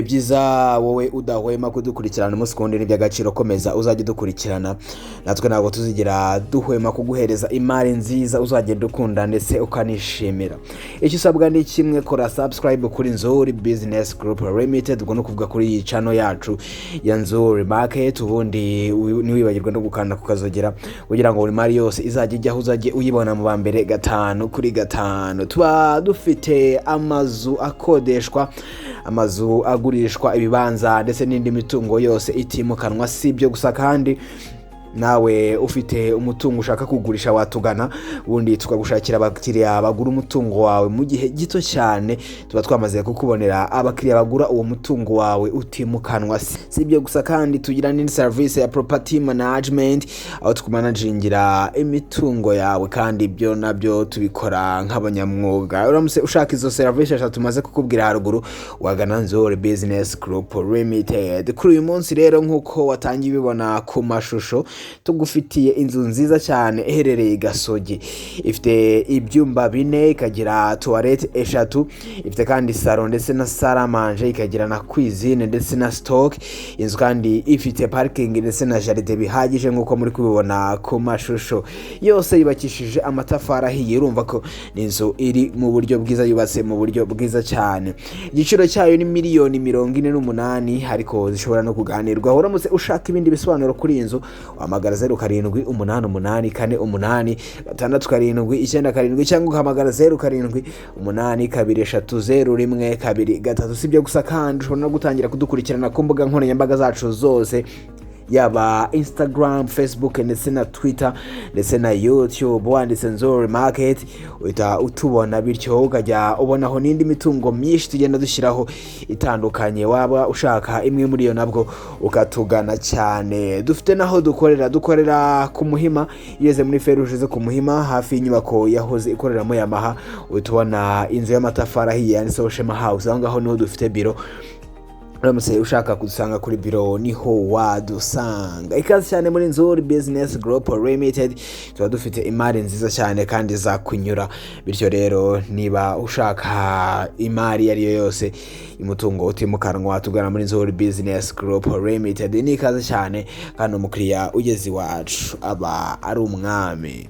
ibihe byiza wowe udahwema kudukurikirana umunsi kundi n'iby'agaciro komeza uzajya dukurikirana natwe ntabwo tuzigira duhwema kuguhereza imari nziza uzagenda ukunda ndetse ukanishimira. Icyo usabwa ni kimwe, kora subscribe kuri Nzuri Business Group Limited, ubwo no kuvuga kuri iyi channel yacu ya Nzuri Market, ubundi ntiwibagirwe no gukanda kukazogera kugira ngo buri mari yose izajya ijyaho uzajye uyibona mu bambere 5 kuri 5. Tuba dufite amazu akodeshwa, amazu agurishwa, ibibanza ndetse n'indi mitungo yose itimukanwa. Si ibyo gusa kandi nawe ufite umutungo ushaka kugurisha watugana, ubundi tukagushakira abakiriya bagura umutungo wawe mu gihe gito cyane. Tuba twamaze kukubonera abakiriya bagura uwo mutungo wawe utimukanwa. Si ibyo gusa kandi tugira n'indi service ya property management, aho tukumanagingira imitungo yawe, kandi ibyo nabyo tubikora nk'abanyamwuga. Uramutse ushaka izo service tumaze kukubwira haruguru, wagana Nzuri Business Group Limited. Kuri uyu munsi rero, nk'uko watangiye bibona ku mashusho, tugufitiye inzu nziza cyane iherereye Gasogi. Ifite ibyumba 4, ikagira toilette 3, ifite kandi salon ndetse na salle à manger, ikagira na cuisine ndetse na stock. Inzu kandi ifite parking ndetse na jardin bihagije nk'uko muri kubibona ku mashusho. Yose yubakishije amatafari ahiye. Urumva ko ni inzu iri mu buryo bwiza, yubatse mu buryo bwiza cyane. Igiciro cyayo ni miliyoni 48, ariko zishobora no kuganirwa. Uramutse ushaka ibindi bisobanuro kuri iyi nzu, hamagara 07884667 cyangwa uhamagara 0782300123. Si ibyo gusa kandi ushobora no gutangira kudukurikirana ku mbuga nkoranyambaga zacu zose, yaba Instagram, Facebook ndetse na Twitter ndetse na YouTube. Wanditse Nzuri Market uhita utubona, bityo ukajya ubonaho n'indi mitungo myinshi tugenda dushyiraho itandukanye. Waba ushaka imwe muri iyo nabwo ukatugana cyane. Dufite naho dukorera ku Muhima, yeze muri Feruje zo ku Muhima hafi y'inyubako yahoze ikoreramo Yamaha. Utubona inzu y'amatafari ahiye yanditseho Shema House, aho ngaho niho dufite biro. Uramutse ushaka kudusanga kuri biro niho wadusanga. Ikaze cyane muri Nzuri Business Group Limited. Tuba dufite imari nziza cyane kandi zakunyura, bityo rero niba ushaka imari ari yo yose imutungo utimukanwa, tugana muri Nzuri Business Group Limited. Ni ikaze cyane kandi umukiriya ugeze iwacu aba ari umwami.